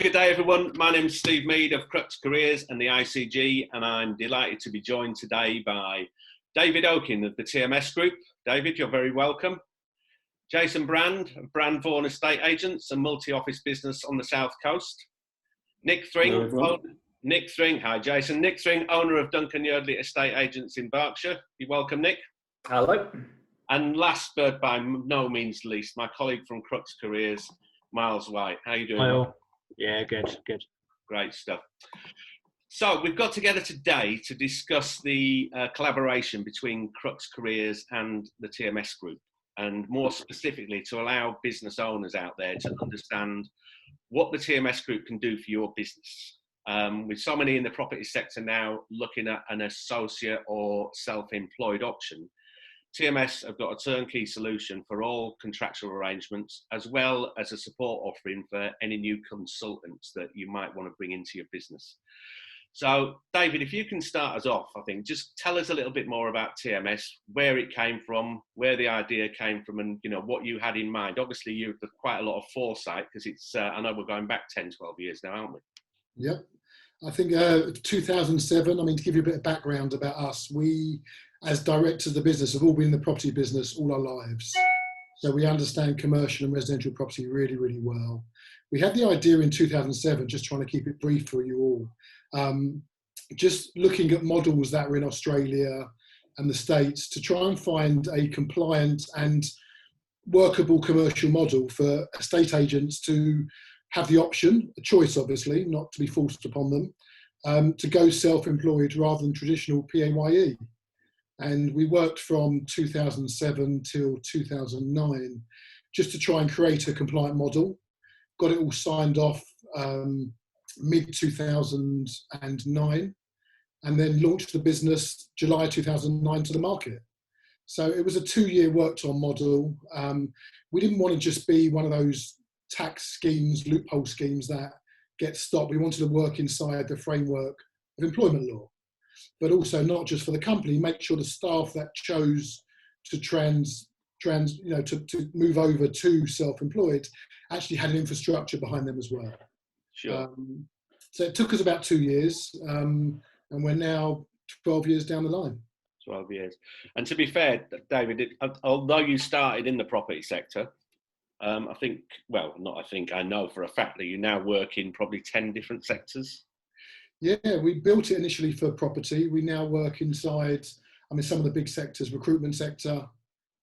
Good day, everyone. My name's Steve Mead of Crux Careers and the ICG, and I'm delighted to be joined today by David Okin of the TMS Group. David, you're very welcome. Jason Brand of Brand Vaughan Estate Agents, a multi-office business on the South Coast. Nick Thring. Nick Thring. Hi, Jason. Nick Thring, owner of Duncan Yardley Estate Agents in Berkshire. You're welcome, Nick. Hello. And last but by no means least, my colleague from Crux Careers, Myles White. How are you doing? Hi all. Yeah, good. Great stuff. So we've got together today to discuss the collaboration between Crux Careers and the TMS Group, and more specifically to allow business owners out there to understand what the TMS Group can do for your business. With so many in the property sector now looking at an associate or self-employed option, TMS have got a turnkey solution for all contractual arrangements, as well as a support offering for any new consultants that you might want to bring into your business. So, David, if you can start us off, I think, just tell us a little bit more about TMS, where it came from, where the idea came from, and what you had in mind. Obviously, you've got quite a lot of foresight, because it's, I know we're going back 10, 12 years now, aren't we? Yep. I think 2007, to give you a bit of background about us, we, as directors of the business, have all been in the property business all our lives. So we understand commercial and residential property really, really well. We had the idea in 2007, just trying to keep it brief for you all, just looking at models that were in Australia and the States to try and find a compliant and workable commercial model for estate agents to have the option, a choice obviously, not to be forced upon them, to go self-employed rather than traditional PAYE. And we worked from 2007 till 2009 just to try and create a compliant model. Got it all signed off mid-2009 and then launched the business July 2009 to the market. So it was a 2-year worked on model. We didn't want to just be one of those tax schemes, loophole schemes that get stopped. We wanted to work inside the framework of employment law, but also not just for the company, make sure the staff that chose to to move over to self-employed actually had an infrastructure behind them as well. Sure. So it took us about 2 years, and we're now 12 years down the line. 12 years. And to be fair, David, although you started in the property sector, I know for a fact that you now work in probably 10 different sectors. Yeah, we built it initially for property. We now work inside, some of the big sectors, recruitment sector,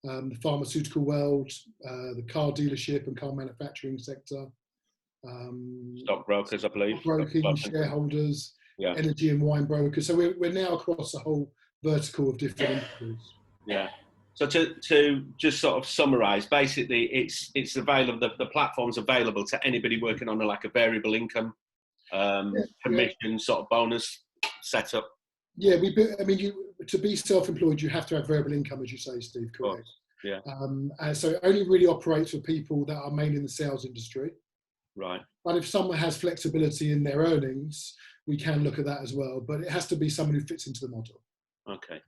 the pharmaceutical world, the car dealership and car manufacturing sector. Stockbrokers, I believe. Broking, shareholders, yeah. Energy and wine brokers. So we're now across the whole vertical of different industries. Yeah. So to just sort of summarise, basically it's available, the platform's available to anybody working on a variable income, commission sort of bonus setup. Yeah, to be self-employed, you have to have variable income, as you say, Steve, correct? Yeah. So it only really operates for people that are mainly in the sales industry. Right. But if someone has flexibility in their earnings, we can look at that as well. But it has to be someone who fits into the model. Okay.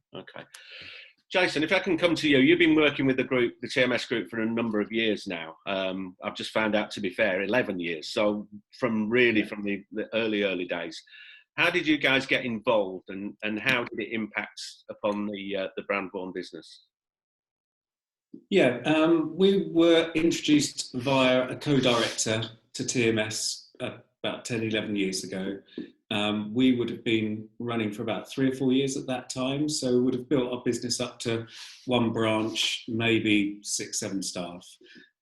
Jason, if I can come to you, you've been working with the TMS Group for a number of years now. I've just found out, to be fair, 11 years. So from the early days, how did you guys get involved and how did it impact upon the Brand Vaughan business? Yeah, we were introduced via a co-director to TMS about 10, 11 years ago. We would have been running for about 3 or 4 years at that time. So we would have built our business up to 1 branch, maybe 6, 7 staff.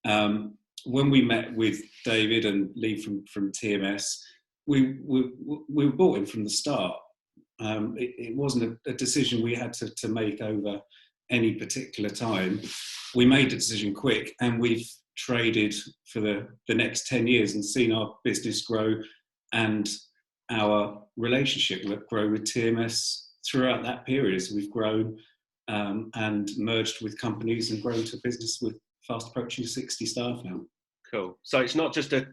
When we met with David and Lee from TMS, we were bought in from the start. It wasn't a decision we had to make over any particular time. We made the decision quick and we've traded for the next 10 years and seen our business grow and our relationship grow with TMS throughout that period as we've grown and merged with companies and grown to a business with fast approaching 60 staff now. Cool. So it's not just a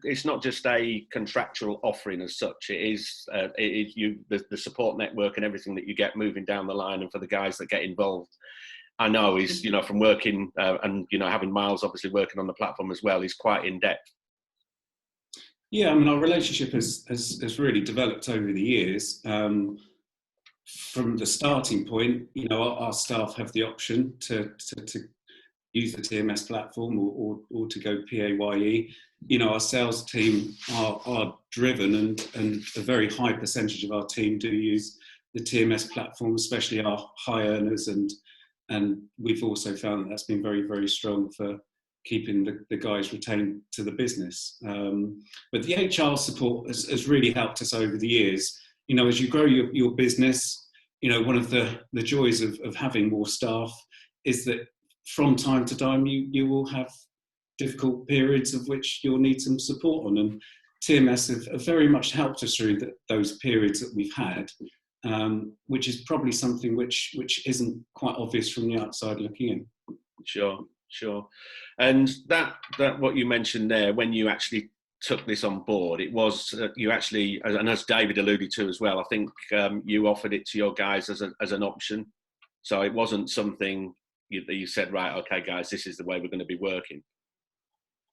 contractual offering as such. It is the support network and everything that you get moving down the line, and for the guys that get involved, I know is from working and having Myles obviously working on the platform as well, is quite in depth. Yeah, I mean, our relationship has really developed over the years. From the starting point, you know, our staff have the option to use the TMS platform or to go PAYE. You know, our sales team are driven, and a very high percentage of our team do use the TMS platform, especially our high earners, and we've also found that's been very, very strong for keeping the guys retained to the business. But the HR support has really helped us over the years. You know, as you grow your business, you know, one of the joys of having more staff is that from time to time you will have difficult periods of which you'll need some support on, and TMS have very much helped us through those periods that we've had, which is probably something which isn't quite obvious from the outside looking in. Sure. And that what you mentioned there, when you actually took this on board, it was you actually, and as David alluded to as well, I think you offered it to your guys as an option. So it wasn't something that you said, right, okay, guys, this is the way we're going to be working.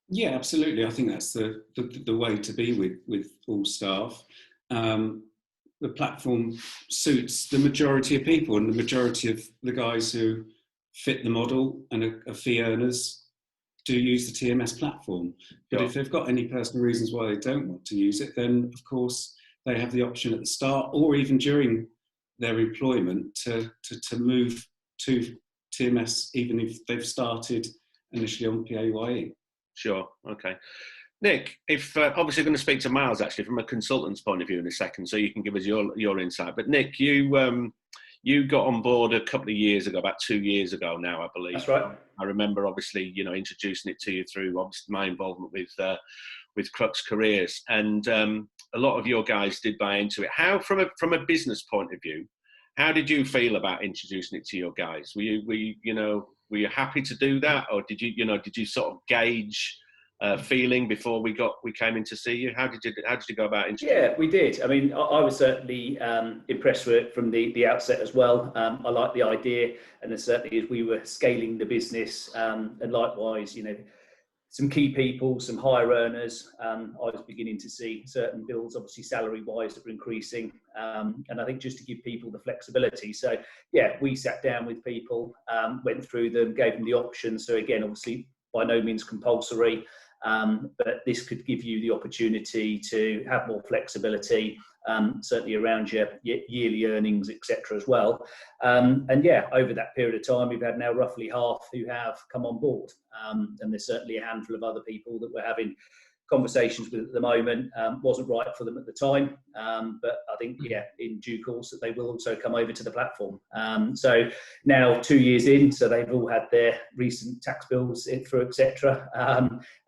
Yeah, absolutely. I think that's the way to be with all staff. The platform suits the majority of people, and the majority of the guys who fit the model and are fee earners do use the TMS platform. But if they've got any personal reasons why they don't want to use it, then of course they have the option at the start or even during their employment to move to TMS, even if they've started initially on PAYE. Sure, okay. Nick, if obviously going to speak to Myles actually from a consultant's point of view in a second, so you can give us your insight. But Nick, you got on board a couple of years ago, about 2 years ago now, I believe. That's right. I remember, obviously, you know, introducing it to you through obviously my involvement with Crux Careers, and a lot of your guys did buy into it. How, from a business point of view, how did you feel about introducing it to your guys? Were you happy to do that, or did you sort of gauge feeling before we came in to see you? How did you go about introducing? Yeah, we did. I mean, I was certainly impressed with it from the outset as well. I liked the idea, and then certainly as we were scaling the business, and likewise, you know, some key people, some higher earners, I was beginning to see certain bills, obviously salary-wise, that were increasing, and I think just to give people the flexibility. So yeah, we sat down with people, went through them, gave them the options. So again, obviously by no means compulsory, but this could give you the opportunity to have more flexibility, certainly around your yearly earnings, etc. as well. And yeah, over that period of time, we've had now roughly half who have come on board. And there's certainly a handful of other people that we're having conversations with at the moment. Wasn't right for them at the time, but I think, yeah, in due course that they will also come over to the platform. So now 2 years in, so they've all had their recent tax bills through, etc.,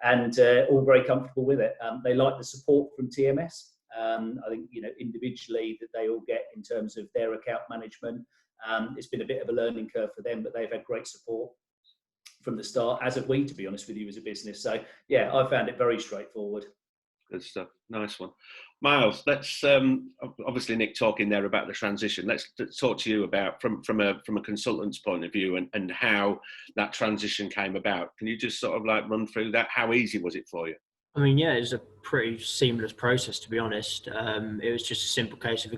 and all very comfortable with it. They like the support from TMS. I think, you know, individually that they all get in terms of their account management. It's been a bit of a learning curve for them, but they've had great support from the start, as have we, to be honest with you, as a business. So yeah, I found it very straightforward. Good stuff. Nice one. Myles, let's obviously Nick talking there about the transition. Let's talk to you about from a consultant's point of view and how that transition came about. Can you just sort of like run through that? How easy was it for you? I mean, yeah, it was a pretty seamless process, to be honest. It was just a simple case of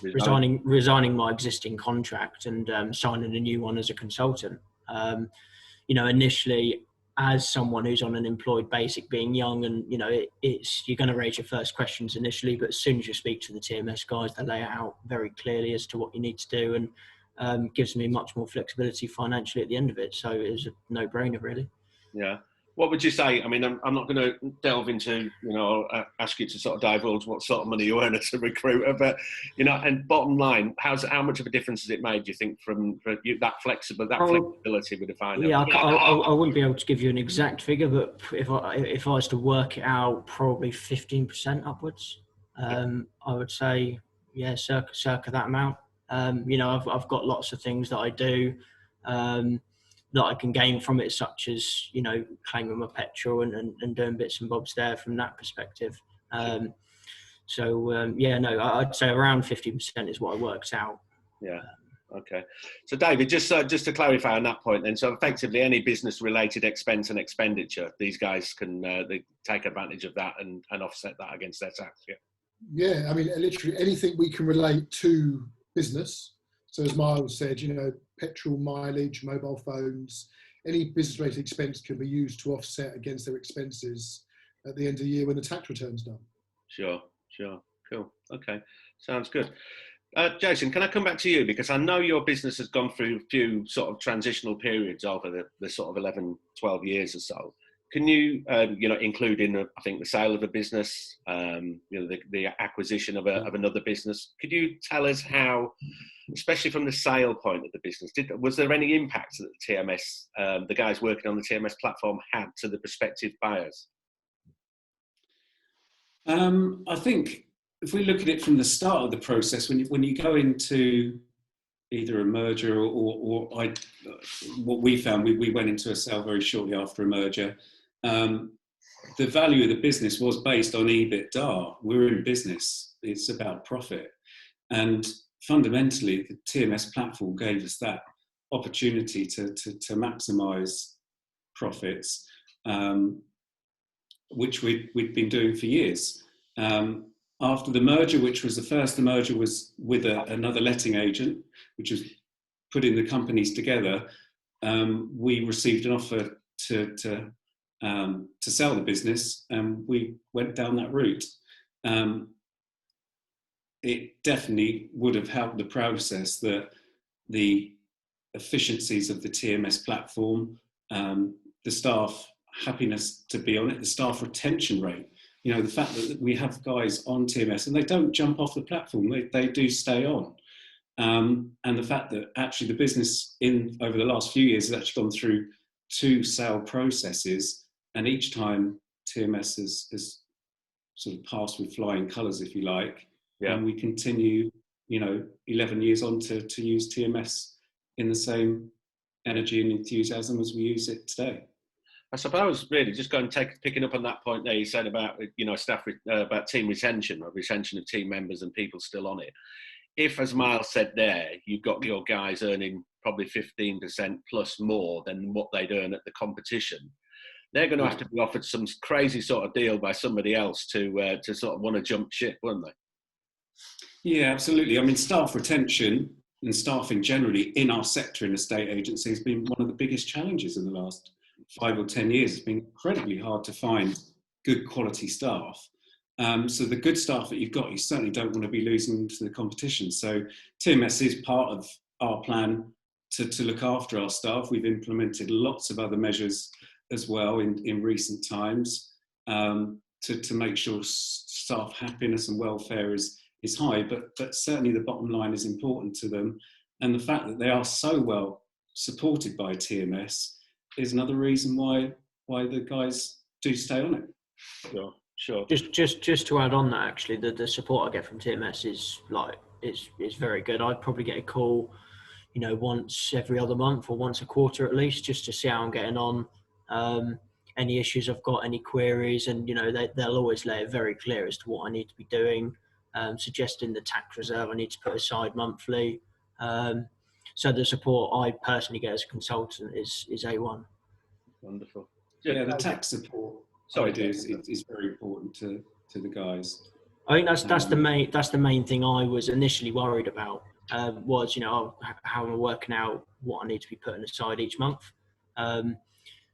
resigning my existing contract and signing a new one as a consultant. You know, initially, as someone who's on an employed basic, being young, and you know, you're going to raise your first questions initially, but as soon as you speak to the TMS guys, they lay it out very clearly as to what you need to do, and gives me much more flexibility financially at the end of it. So it was a no-brainer, really. Yeah. What would you say? I mean, I'm not going to delve into, you know, ask you to sort of divulge what sort of money you earn as a recruiter, but, you know, and bottom line, how much of a difference has it made, do you think, from you, that flexibility with the finance? Yeah, I wouldn't be able to give you an exact figure, but if I was to work it out, probably 15% upwards. I would say, yeah, circa that amount. You know, I've got lots of things that I do that I can gain from it, such as, you know, claiming my petrol and doing bits and bobs there from that perspective. Yeah, no, I'd say around 50% is what I worked out. Yeah. Okay. So David, just to clarify on that point then, so effectively any business related expense and expenditure, these guys can they take advantage of that and offset that against their tax. Yeah. Yeah, I mean, literally anything we can relate to business. So as Myles said, you know, petrol, mileage, mobile phones, any business related expense can be used to offset against their expenses at the end of the year when the tax return's done. Sure. Cool. Okay. Sounds good. Jason, can I come back to you? Because I know your business has gone through a few sort of transitional periods over the sort of 11, 12 years or so. Can you, include in, I think, the sale of a business, the acquisition of another business? Could you tell us how, especially from the sale point of the business, was there any impact that the TMS, the guys working on the TMS platform had to the prospective buyers? I think if we look at it from the start of the process, when you go into either a merger or what we found, we went into a sale very shortly after a merger. The value of the business was based on EBITDA. We're in business; it's about profit, and fundamentally, the TMS platform gave us that opportunity to maximise profits, which we'd been doing for years. After the merger, which was the merger was with another letting agent, which was putting the companies together. We received an offer to sell the business, and we went down that route. It definitely would have helped the process, that the efficiencies of the TMS platform, the staff happiness to be on it, the staff retention rate. You know, the fact that we have guys on TMS and they don't jump off the platform, they do stay on. And the fact that actually the business over the last few years has actually gone through 2 sale processes, and each time TMS has sort of passed with flying colours, if you like. Yeah. And we continue, 11 years on to use TMS in the same energy and enthusiasm as we use it today. I suppose really just picking up on that point there you said about staff about team retention or retention of team members and people still on it. If, as Myles said there, you've got your guys earning probably 15% plus more than what they'd earn at the competition, they're going to have to be offered some crazy sort of deal by somebody else to sort of want to jump ship, won't they? Yeah, absolutely. I mean, staff retention and staffing generally in our sector in estate agency has been one of the biggest challenges in the last 5 or 10 years. It's been incredibly hard to find good quality staff. So the good staff that you've got, you certainly don't want to be losing to the competition. So TMS is part of our plan to look after our staff. We've implemented lots of other measures as well in recent times to make sure staff happiness and welfare is high, but certainly the bottom line is important to them. And the fact that they are so well supported by TMS is another reason why the guys do stay on it. Sure. Just to add on that, actually, the support I get from TMS is very good. I'd probably get a call, once every other month or once a quarter at least, just to see how I'm getting on. Any issues I've got, any queries, and they'll always lay it very clear as to what I need to be doing, suggesting the tax reserve I need to put aside monthly. So the support I personally get as a consultant is A1. Wonderful. Yeah, the tax support is very important to the guys. I think that's the main thing I was initially worried about. Was how am I working out what I need to be putting aside each month.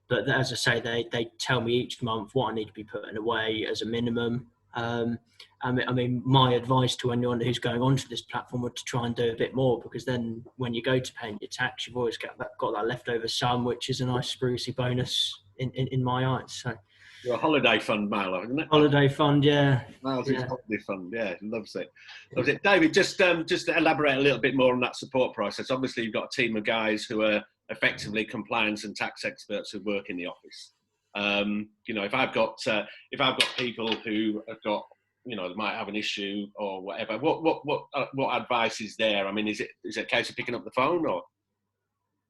But as I say, they tell me each month what I need to be putting away as a minimum. I mean, my advice to anyone who's going onto this platform would to try and do a bit more, because then when you go to paying your tax, you've always got that leftover sum, which is a nice sprucey bonus in my eyes. So your holiday fund, Myles, isn't it? Holiday fund, yeah. Myles' holiday fund, yeah, loves it. David, just to elaborate a little bit more on that support process. Obviously, you've got a team of guys who are effectively compliance and tax experts who work in the office. If I've got people who have got, they might have an issue or whatever, what advice is there? I mean, is it a case of picking up the phone or?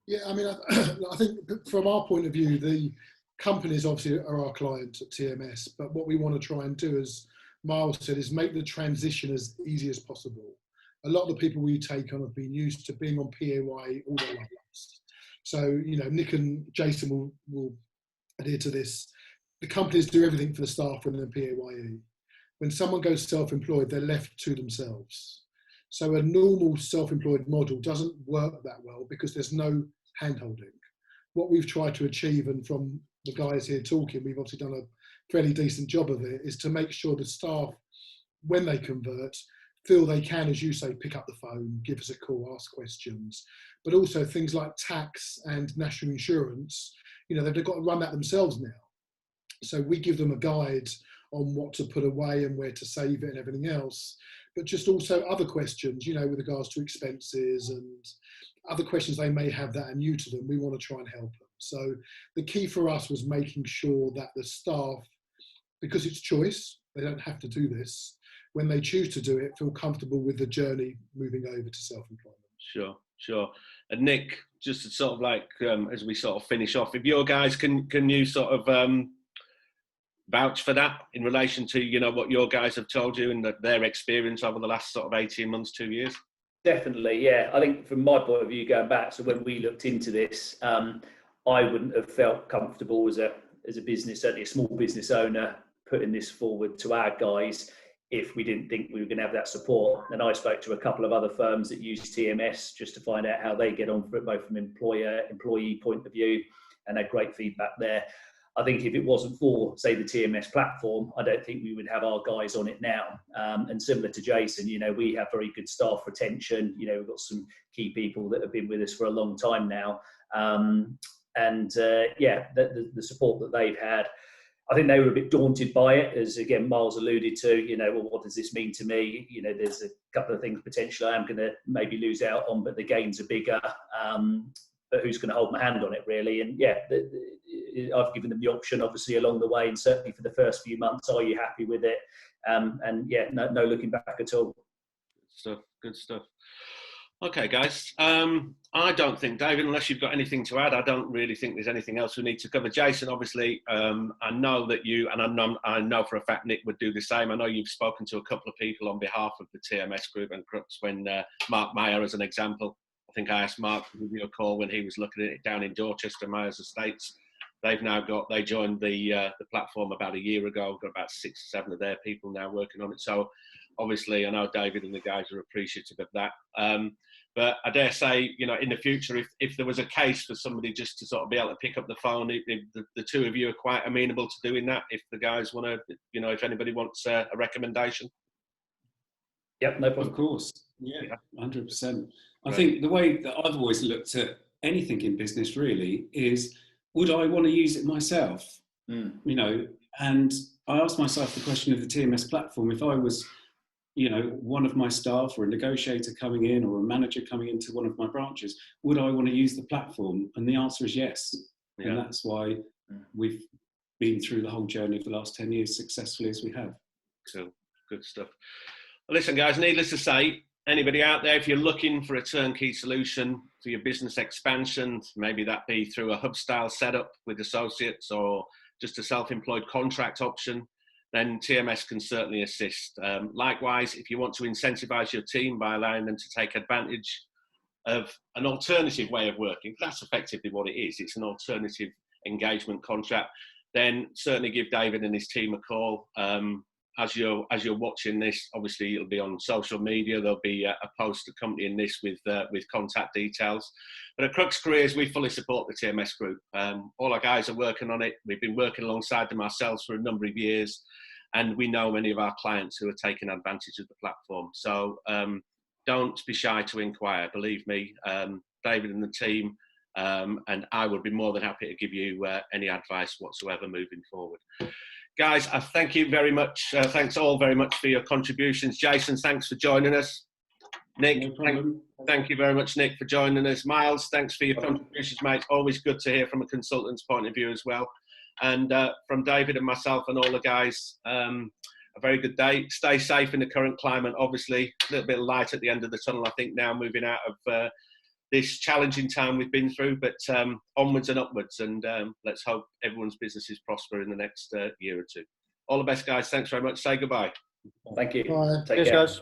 Yeah, I mean, I think from our point of view, the companies obviously are our clients at TMS, but what we want to try and do, as Myles said, is make the transition as easy as possible. a lot of the people we take on have been used to being on PAYE all their lives. So, you know, Nick and Jason will adhere to this. The companies do everything for the staff when they're PAYE. When someone goes self-employed, they're left to themselves. So a normal self-employed model doesn't work that well because there's no hand-holding. What we've tried to achieve, and from the guys here talking, we've obviously done a fairly decent job of it, is to make sure the staff, when they convert, feel they can, as you say, pick up the phone, give us a call, ask questions. But also things like tax and national insurance, you know, they've got to run that themselves now. So we give them a guide on what to put away and where to save it and everything else. But just also other questions, you know, with regards to expenses and other questions they may have that are new to them, we want to try and help them. So the key for us was making sure that the staff, because it's choice, they don't have to do this, when they choose to do it, feel comfortable with the journey moving over to self-employment. Sure. And Nick, just to sort of like, as we sort of finish off, if your guys can you sort of vouch for that in relation to, you know, what your guys have told you and their experience over the last sort of 18 months, 2 years? Definitely, yeah. I think from my point of view, going back, so when we looked into this, I wouldn't have felt comfortable as a business, certainly a small business owner, putting this forward to our guys if we didn't think we were going to have that support. And I spoke to a couple of other firms that use TMS just to find out how they get on for it, both from employee point of view, and had great feedback there. I think if it wasn't for, say, the TMS platform, I don't think we would have our guys on it now. And similar to Jason, you know, we have very good staff retention. You know, we've got some key people that have been with us for a long time now. The support that they've had, I think they were a bit daunted by it, as again, Myles alluded to, you know, well, what does this mean to me? You know, there's a couple of things potentially I'm going to maybe lose out on, but the gains are bigger. But who's going to hold my hand on it, really? And yeah, I've given them the option, obviously, along the way, and certainly for the first few months, are you happy with it? And yeah, no looking back at all. Good stuff. Okay, guys. I don't think, David, unless you've got anything to add, I don't really think there's anything else we need to cover. Jason, obviously, I know that you, and I know for a fact Nick would do the same. I know you've spoken to a couple of people on behalf of the TMS Group and Crux, when Mark Meyer, as an example. I think I asked Mark to give you a call when he was looking at it down in Dorchester, Myers Estates. They joined the platform about a year ago, got about 6 or 7 of their people now working on it. So obviously I know David and the guys are appreciative of that. But I dare say, you know, in the future, if there was a case for somebody just to sort of be able to pick up the phone, if the two of you are quite amenable to doing that, if the guys want to, you know, if anybody wants a recommendation. Yep, no problem. Of course. Yeah, 100%. I think the way that I've always looked at anything in business really is, would I want to use it myself? You know, and I asked myself the question of the TMS platform, if I was, you know, one of my staff or a negotiator coming in or a manager coming into one of my branches, would I want to use the platform? And the answer is yes. Yeah. And that's why we've been through the whole journey for the last 10 years successfully as we have. Cool. Good stuff. Well, listen, guys, needless to say, anybody out there, if you're looking for a turnkey solution for your business expansion, maybe that be through a hub style setup with associates or just a self-employed contract option, then TMS can certainly assist. Likewise, if you want to incentivize your team by allowing them to take advantage of an alternative way of working, that's effectively what it is. It's an alternative engagement contract. Then certainly give David and his team a call. As you're watching this, obviously it'll be on social media. There'll be a post accompanying this with contact details. But at Crux Careers, we fully support the TMS Group. All our guys are working on it. We've been working alongside them ourselves for a number of years, and we know many of our clients who are taking advantage of the platform. So don't be shy to inquire. Believe me, David and the team and I would be more than happy to give you any advice whatsoever moving forward. Guys, I thank you very much. Thanks all very much for your contributions. Jason, thanks for joining us. Nick, no thank you very much, Nick, for joining us. Myles, thanks for your contributions, mate. Always good to hear from a consultant's point of view as well. And from David and myself and all the guys, a very good day. Stay safe in the current climate, obviously. A little bit of light at the end of the tunnel, I think, now moving out of this challenging time we've been through, but onwards and upwards, and let's hope everyone's businesses prosper in the next year or two. All the best, guys. Thanks very much. Say goodbye. Thank you. Bye. Take care. Cheers, guys.